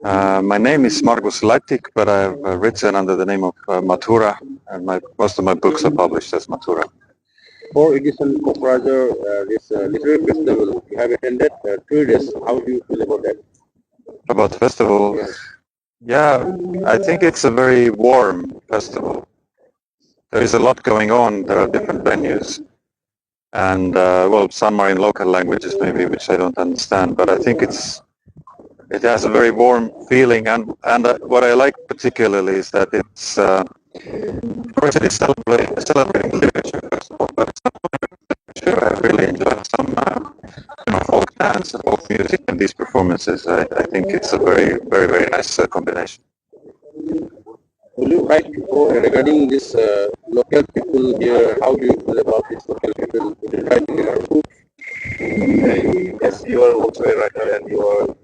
My name is Margus Lattik, but I've written under the name of Matura, and most of my books are published as Matura. For edition Kopraja, this literary festival you have attended 3 days. How do you feel about that? About the festival, yeah, I think it's a very warm festival. There is a lot going on. There are different venues, and well, some are in local languages maybe, which I don't understand. But I think it has a very warm feeling, and what I like particularly is that it's of course it is celebrating literature first of all, but it's not only literature. I really enjoy some folk dance, folk music, and these performances. I think it's a very nice combination. Will you write regarding this local people here? How do you feel about these local people? Will you write in your book? Yes, you are also a writer and you are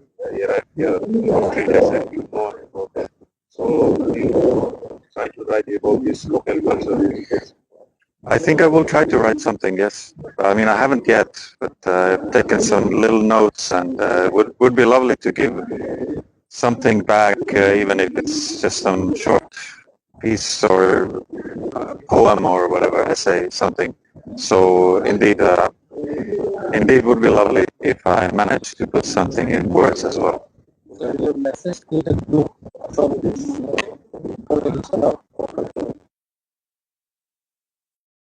and you know about that. So you try to write about this local culture. I think I will try to write something, yes. I mean, I haven't yet, but I've taken some little notes, and would be lovely to give something back, even if it's just some short piece or poem or whatever, essay, something. So indeed would be lovely if I manage to put something in words as well. So your message to the group about this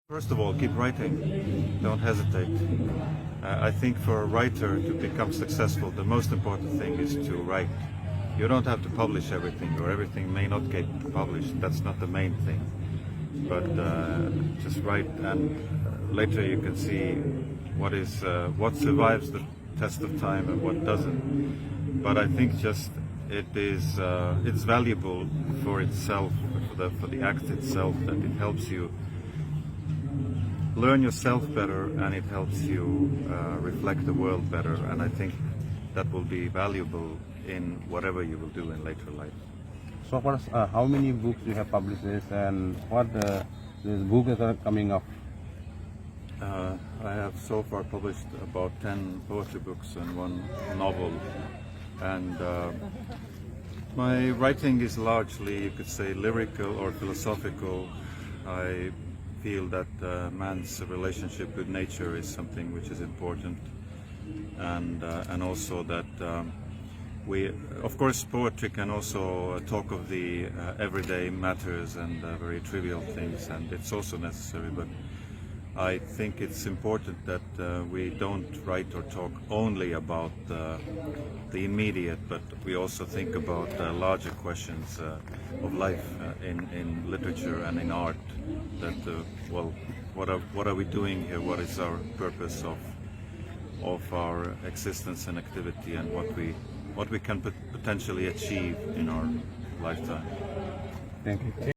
First of all, keep writing. Don't hesitate. I think for a writer to become successful, the most important thing is to write. You don't have to publish everything, or everything may not get published. That's not the main thing. But just write, and later you can see what survives the test of time and what doesn't. But I think just it's valuable for itself, for the act itself, that it helps you learn yourself better, and it helps you reflect the world better, and I think that will be valuable in whatever you will do in later life. So far, how many books you have published this, and what the books are coming up? I have so far published about 10 poetry books and 1 novel, and my writing is largely, you could say, lyrical or philosophical. I feel that man's relationship with nature is something which is important, and also that of course poetry can also talk of the everyday matters and very trivial things, and it's also necessary, but I think it's important that we don't write or talk only about the immediate, but we also think about larger questions of life in literature and in art. That well, what are we doing here? What is our purpose of our existence and activity, and what we can potentially achieve in our lifetime? Thank you.